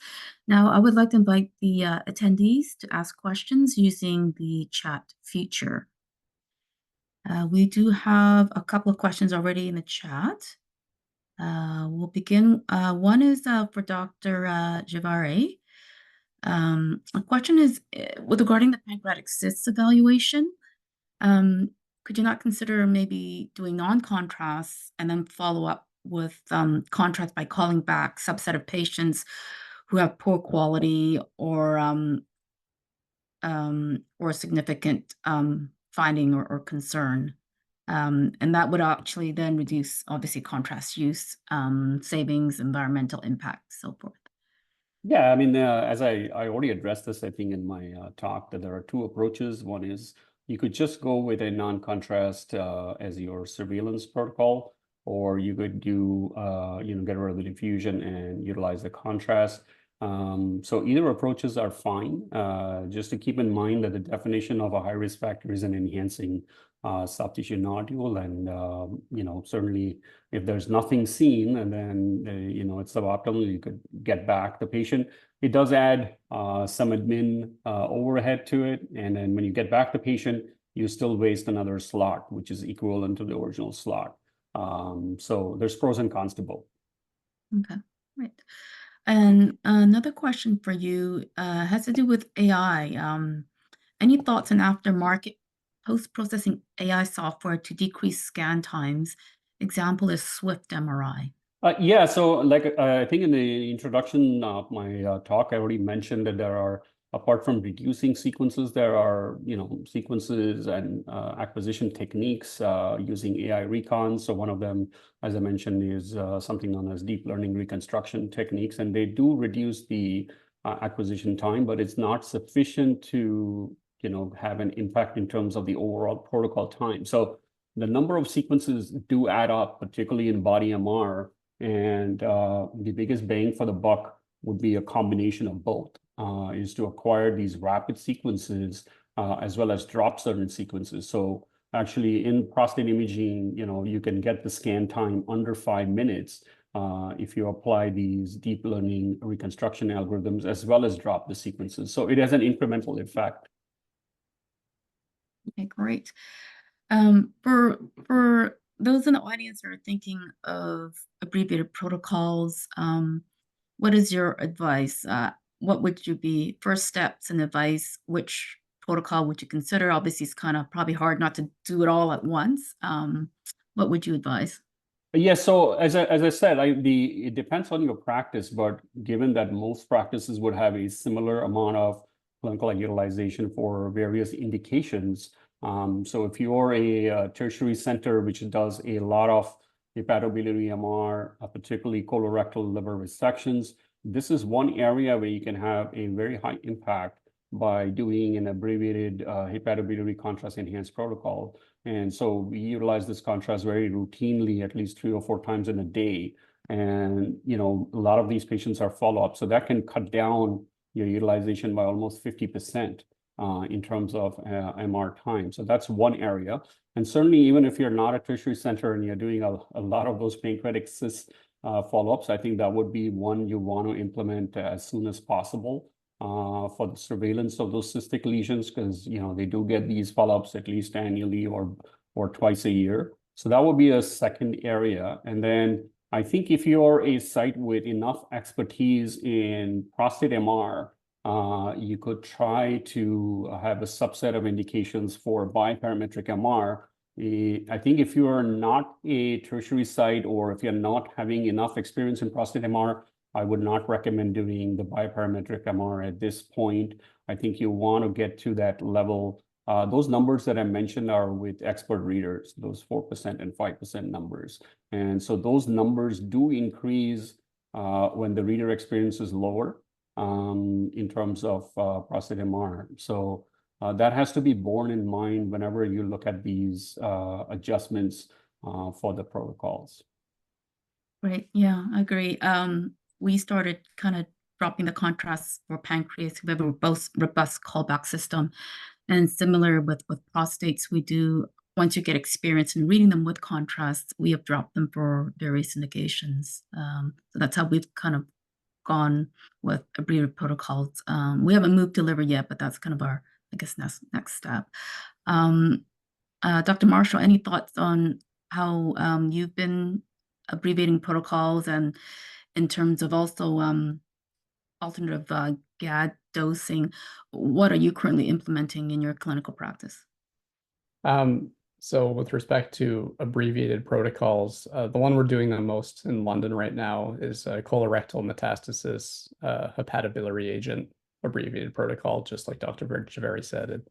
Now, I would like to invite the attendees to ask questions using the chat feature. We do have a couple of questions already in the chat. We'll begin. One is for Dr. Jhaveri. A question is regarding the pancreatic cysts evaluation. Could you not consider maybe doing non-contrast and then follow up with contrast by calling back subset of patients who have poor quality or significant finding or concern? And that would actually then reduce, obviously, contrast use, savings, environmental impact, so forth. Yeah, I mean, as I already addressed this, I think, in my talk, that there are two approaches. One is you could just go with a non-contrast as your surveillance protocol, or you could do, get rid of the diffusion and utilize the contrast. So either approaches are fine. Just to keep in mind that the definition of a high-risk factor is an enhancing soft tissue nodule, and certainly if there's nothing seen, and then it's suboptimal, you could get back the patient. It does add some admin overhead to it, and then when you get back the patient, you still waste another slot, which is equivalent to the original slot. So there's pros and cons to both. Okay, great. And another question for you has to do with AI. Any thoughts on aftermarket post-processing AI software to decrease scan times? Example is Swift MRI. Yeah, so like I think in the introduction of my talk, I already mentioned that there are, apart from reducing sequences, there are sequences and acquisition techniques using AI recon. So one of them, as I mentioned, is something known as deep learning reconstruction techniques, and they do reduce the acquisition time, but it's not sufficient to have an impact in terms of the overall protocol time. So the number of sequences do add up, particularly in body MR, and the biggest bang for the buck would be a combination of both, is to acquire these rapid sequences as well as drop certain sequences. So actually in prostate imaging, you can get the scan time under 5 minutes if you apply these deep learning reconstruction algorithms as well as drop the sequences. So it has an incremental effect. Okay, great. For those in the audience who are thinking of abbreviated protocols, what is your advice? What would you be first steps and advice? Which protocol would you consider? Obviously, it's kind of probably hard not to do it all at once. What would you advise? Yeah, so as I said, it depends on your practice, but given that most practices would have a similar amount of clinical utilization for various indications. So if you're a tertiary center which does a lot of hepatobiliary MR, particularly colorectal liver resections, this is one area where you can have a very high impact by doing an abbreviated hepatobiliary contrast enhanced protocol. And so we utilize this contrast very routinely, at least 3 or 4 times in a day. And a lot of these patients are follow-up, so that can cut down your utilization by almost 50% in terms of MR time. So that's one area. And certainly, even if you're not a tertiary center and you're doing a lot of those pancreatic cyst follow-ups, I think that would be one you want to implement as soon as possible for the surveillance of those cystic lesions, because they do get these follow-ups at least annually or twice a year. So that would be a second area. And then I think if you're a site with enough expertise in prostate MR, you could try to have a subset of indications for biparametric MR. I think if you are not a tertiary site or if you're not having enough experience in prostate MR, I would not recommend doing the biparametric MR at this point. I think you want to get to that level. Those numbers that I mentioned are with expert readers, those 4% and 5% numbers. And so those numbers do increase when the reader experience is lower in terms of prostate MR. So that has to be borne in mind whenever you look at these adjustments for the protocols. Right. Yeah, I agree. We started kind of dropping the contrast for pancreas. We have a robust callback system. And similar with prostates, we do, once you get experience in reading them with contrast, we have dropped them for various indications. So that's how we've kind of gone with abbreviated protocols. We haven't moved to liver yet, but that's kind of our, I guess, next step. Dr. Marshall, any thoughts on how you've been abbreviating protocols and in terms of also alternative GAD dosing? What are you currently implementing in your clinical practice? So with respect to abbreviated protocols, the one we're doing the most in London right now is colorectal metastasis hepatobiliary agent abbreviated protocol, just like Dr. Jhaveri said,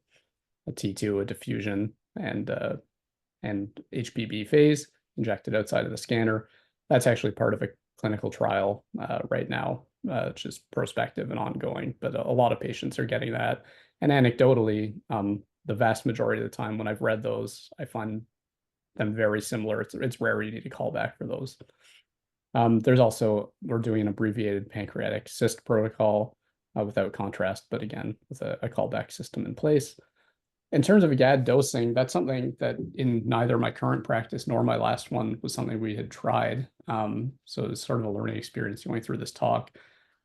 a T2, a diffusion, and HPB phase injected outside of the scanner. That's actually part of a clinical trial right now, which is prospective and ongoing, but a lot of patients are getting that. And anecdotally, the vast majority of the time when I've read those, I find them very similar. It's rare you need a callback for those. There's also, we're doing an abbreviated pancreatic cyst protocol without contrast, but again, with a callback system in place. In terms of a GAD dosing, that's something that in neither my current practice nor my last one was something we had tried. So it's sort of a learning experience going through this talk.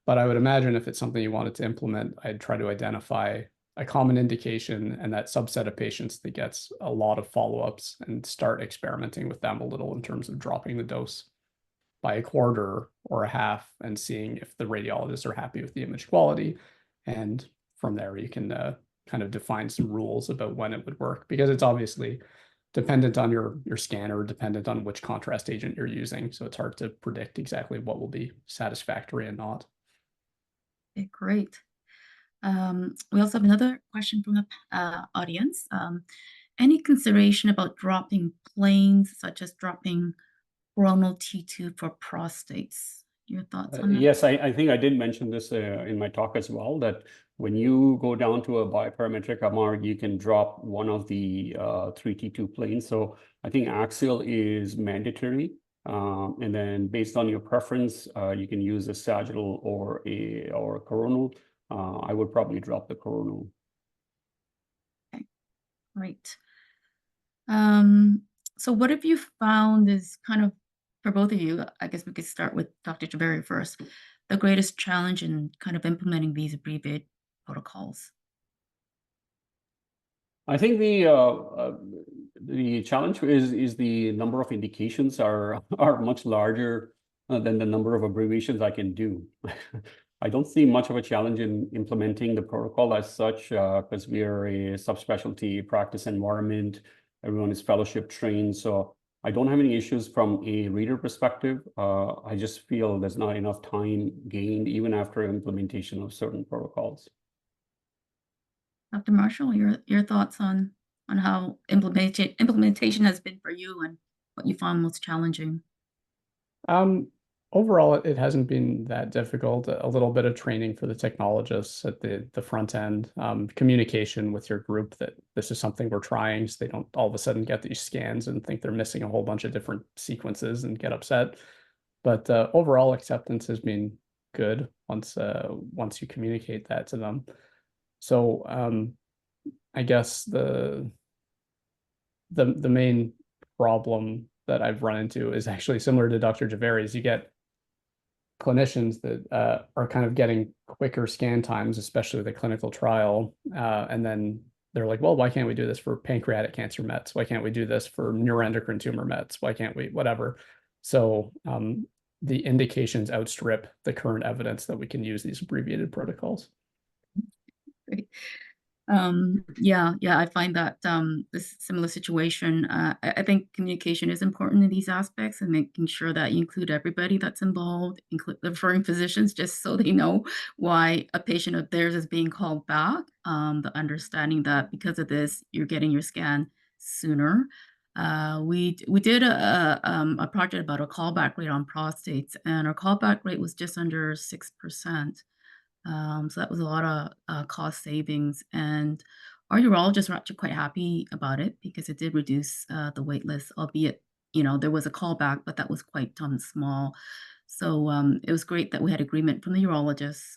But I would imagine if it's something you wanted to implement, I'd try to identify a common indication and that subset of patients that gets a lot of follow-ups and start experimenting with them a little in terms of dropping the dose by a quarter or a half and seeing if the radiologists are happy with the image quality. And from there, you can kind of define some rules about when it would work, because it's obviously dependent on your scanner, dependent on which contrast agent you're using. So it's hard to predict exactly what will be satisfactory and not. Okay, great. We also have another question from the audience. Any consideration about dropping planes, such as dropping coronal T2 for prostates? Your thoughts on that? Yes, I think I did mention this in my talk as well, that when you go down to a biparametric MR, you can drop one of the 3 T2 planes. So I think axial is mandatory. And then based on your preference, you can use a sagittal or a coronal. I would probably drop the coronal. Okay, great. So what have you found is kind of, for both of you, I guess we could start with Dr. Jhaveri first, the greatest challenge in kind of implementing these abbreviated protocols? I think the challenge is the number of indications are much larger than the number of abbreviations I can do. I don't see much of a challenge in implementing the protocol as such, because we are a subspecialty practice environment. Everyone is fellowship trained, so I don't have any issues from a reader perspective. I just feel there's not enough time gained even after implementation of certain protocols. Dr. Marshall, your thoughts on how implementation has been for you and what you found most challenging? Overall, it hasn't been that difficult. A little bit of training for the technologists at the front end, communication with your group that this is something we're trying, so they don't all of a sudden get these scans and think they're missing a whole bunch of different sequences and get upset. But overall acceptance has been good once you communicate that to them. So I guess the main problem that I've run into is actually similar to Dr. Jhaveri's. You get clinicians that are kind of getting quicker scan times, especially with a clinical trial, and then they're like, well, why can't we do this for pancreatic cancer mets? Why can't we do this for neuroendocrine tumor mets? Why can't we, whatever? So the indications outstrip the current evidence that we can use these abbreviated protocols. Yeah, I find that this similar situation. I think communication is important in these aspects, and making sure that you include everybody that's involved, include the referring physicians, just so they know why a patient of theirs is being called back. The understanding that because of this, you're getting your scan sooner. We did a project about a callback rate on prostates, and our callback rate was just under 6%. So that was a lot of cost savings, and our urologists were actually quite happy about it because it did reduce the wait list, albeit there was a callback, but that was quite small. So it was great that we had agreement from the urologists,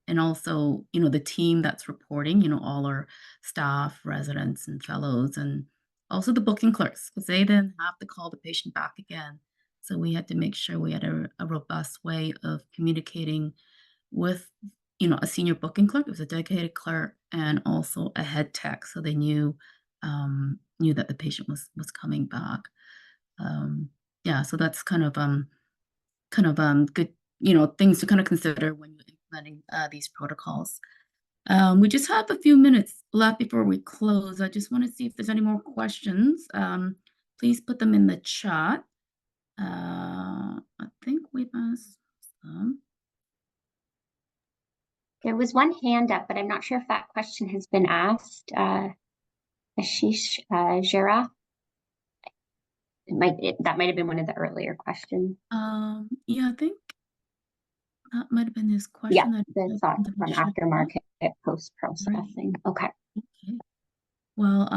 and also the team that's reporting, all our staff, residents, and fellows, and also the booking clerks, because they then have to call the patient back again. So we had to make sure we had a robust way of communicating with a senior booking clerk. It was a dedicated clerk and also a head tech, so they knew that the patient was coming back. Yeah, so that's kind of good things to kind of consider when you're implementing these protocols. We just have a few minutes left before we close. I just want to see if there's any more questions. Please put them in the chat. I think we've asked some. There was one hand up, but I'm not sure if that question has been asked. Ashish Jira. That might have been one of the earlier questions. Yeah, I think that might have been his question. Yeah, the thoughts on aftermarket post-processing. Right. Okay. Well,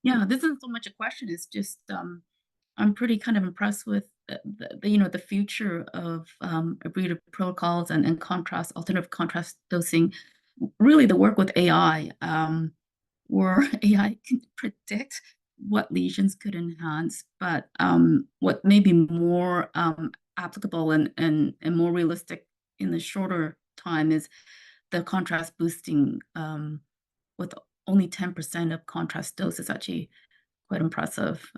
yeah, this isn't so much a question. It's just I'm pretty kind of impressed with the future of abbreviated protocols and alternative contrast dosing. Really, the work with AI, where AI can predict what lesions could enhance, but what may be more applicable and more realistic in the shorter time is the contrast boosting with only 10% of contrast dose is actually quite impressive.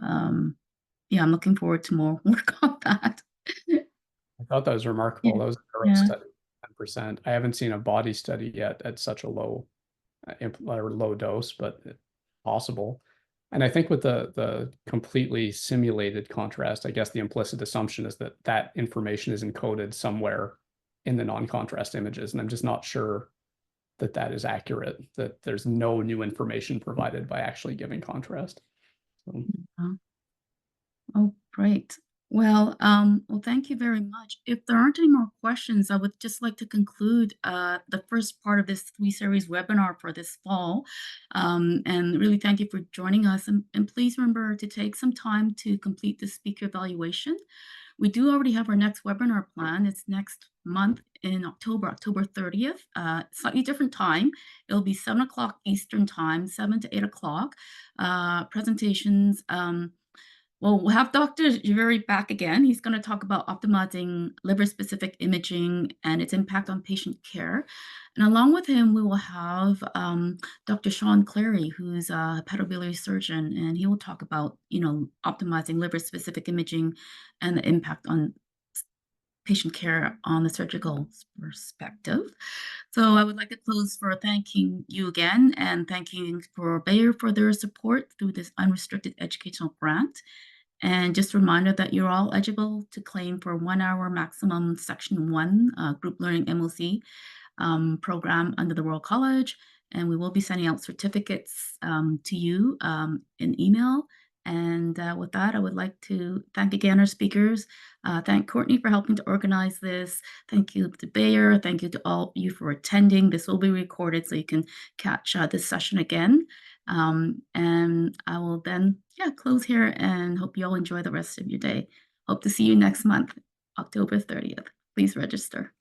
Yeah, I'm looking forward to more work on that. I thought that was remarkable. Yeah. That was a neuro study, 10%. I haven't seen a body study yet at such a low dose, but possible. And I think with the completely simulated contrast, I guess the implicit assumption is that that information is encoded somewhere in the non-contrast images. And I'm just not sure that that is accurate, that there's no new information provided by actually giving contrast. So. Oh, great. Well, thank you very much. If there aren't any more questions, I would just like to conclude the first part of this 3-series webinar for this fall. And really thank you for joining us. And please remember to take some time to complete the speaker evaluation. We do already have our next webinar plan. It's next month in October 30th, slightly different time. It'll be 7 o'clock Eastern time, 7 to 8 o'clock. Presentations. Well, we'll have Dr. Jhaveri back again. He's going to talk about optimizing liver-specific imaging and its impact on patient care. And along with him, we will have Dr. Cleary, who's a hepatobiliary surgeon, and he will talk about, optimizing liver-specific imaging and the impact on patient care on the surgical perspective. So I would like to close for thanking you again and thanking for Bayer for their support through this unrestricted educational grant. And just a reminder that you're all eligible to claim for 1 hour maximum Section 1 group learning MOC program under the Royal College. And we will be sending out certificates to you in email. And with that, I would like to thank again our speakers. Thank Courtney for helping to organize this. Thank you to Bayer. Thank you to all of you for attending. This will be recorded so you can catch this session again. And I will then, close here and hope you all enjoy the rest of your day. Hope to see you next month, October 30th. Please register.